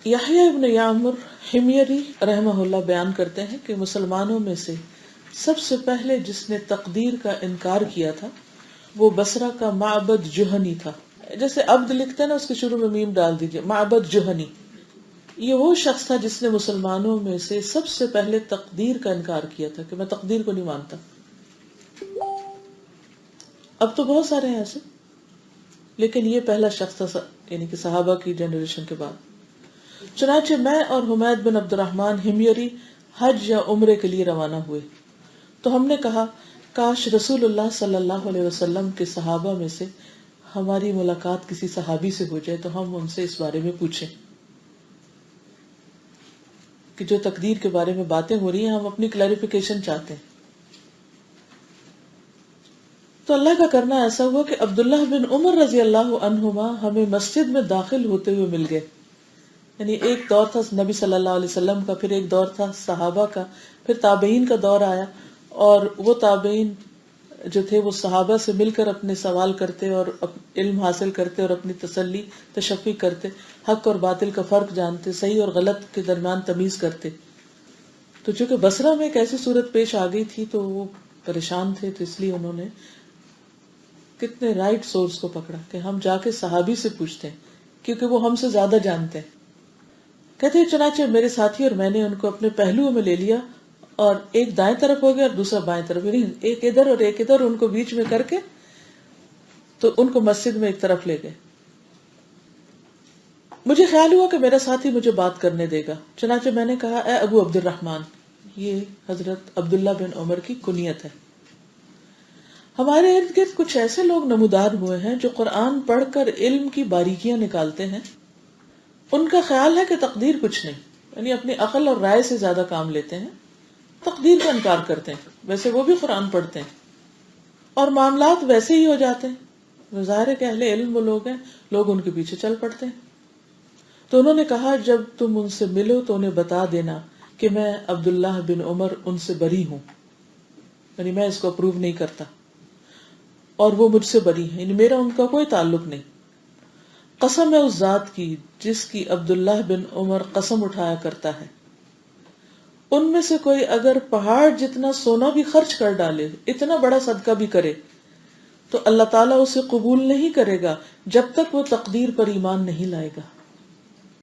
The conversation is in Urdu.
یحییٰ ابن یعمر حمیری رحمہ اللہ بیان کرتے ہیں کہ مسلمانوں میں سے سب سے پہلے جس نے تقدیر کا انکار کیا تھا وہ بصرہ کا معبد جہنی تھا. جیسے عبد لکھتے ہیں نا، اس کے شروع میں میم ڈال دیجئے، معبد جہنی. یہ وہ شخص تھا جس نے مسلمانوں میں سے سب سے پہلے تقدیر کا انکار کیا تھا کہ میں تقدیر کو نہیں مانتا. اب تو بہت سارے ہیں ایسے، لیکن یہ پہلا شخص تھا، یعنی کہ صحابہ کی جنریشن کے بعد. چنانچہ میں اور حمید بن عبد الرحمن حمیری حج یا عمرے کے لیے روانہ ہوئے تو ہم نے کہا کاش رسول اللہ صلی اللہ علیہ وسلم کے صحابہ میں سے ہماری ملاقات کسی صحابی سے ہو جائے تو ہم ان سے اس بارے میں پوچھیں کہ جو تقدیر کے بارے میں باتیں ہو رہی ہیں ہم اپنی کلیریفیکیشن چاہتے ہیں. تو اللہ کا کرنا ایسا ہوا کہ عبداللہ بن عمر رضی اللہ عنہما ہمیں مسجد میں داخل ہوتے ہوئے مل گئے. یعنی ایک دور تھا نبی صلی اللہ علیہ وسلم کا، پھر ایک دور تھا صحابہ کا، پھر تابعین کا دور آیا، اور وہ تابعین جو تھے وہ صحابہ سے مل کر اپنے سوال کرتے اور علم حاصل کرتے اور اپنی تسلی تشفی کرتے، حق اور باطل کا فرق جانتے، صحیح اور غلط کے درمیان تمیز کرتے. تو چونکہ بصرہ میں ایک ایسی صورت پیش آ گئی تھی تو وہ پریشان تھے، تو اس لیے انہوں نے کتنے رائٹ سورس کو پکڑا کہ ہم جا کے صحابی سے پوچھتے ہیں کیونکہ وہ ہم سے زیادہ جانتے ہیں. کہتے ہیں چنانچہ میرے ساتھی اور میں نے ان کو اپنے پہلوؤں میں لے لیا اور ایک دائیں طرف ہو گیا اور دوسرا بائیں طرف، یعنی ایک ادھر اور ایک ادھر، ان کو بیچ میں کر کے تو ان کو مسجد میں ایک طرف لے گئے. مجھے خیال ہوا کہ میرا ساتھی مجھے بات کرنے دے گا، چنانچہ میں نے کہا اے ابو عبد الرحمن، یہ حضرت عبداللہ بن عمر کی کنیت ہے. ہمارے ارد گرد کچھ ایسے لوگ نمودار ہوئے ہیں جو قرآن پڑھ کر علم کی باریکیاں نکالتے ہیں. ان کا خیال ہے کہ تقدیر کچھ نہیں، یعنی اپنی عقل اور رائے سے زیادہ کام لیتے ہیں، تقدیر کا انکار کرتے ہیں. ویسے وہ بھی قرآن پڑھتے ہیں اور معاملات ویسے ہی ہو جاتے ہیں. ظاہر ہے کہ اہل علم وہ لوگ ہیں، لوگ ان کے پیچھے چل پڑتے ہیں. تو انہوں نے کہا جب تم ان سے ملو تو انہیں بتا دینا کہ میں عبداللہ بن عمر ان سے بری ہوں، یعنی میں اس کو اپروو نہیں کرتا، اور وہ مجھ سے بری ہیں، یعنی میرا ان کا کوئی تعلق نہیں. قسم ہے اس ذات کی جس کی عبداللہ بن عمر قسم اٹھایا کرتا ہے، ان میں سے کوئی اگر پہاڑ جتنا سونا بھی خرچ کر ڈالے، اتنا بڑا صدقہ بھی کرے، تو اللہ تعالیٰ اسے قبول نہیں کرے گا جب تک وہ تقدیر پر ایمان نہیں لائے گا.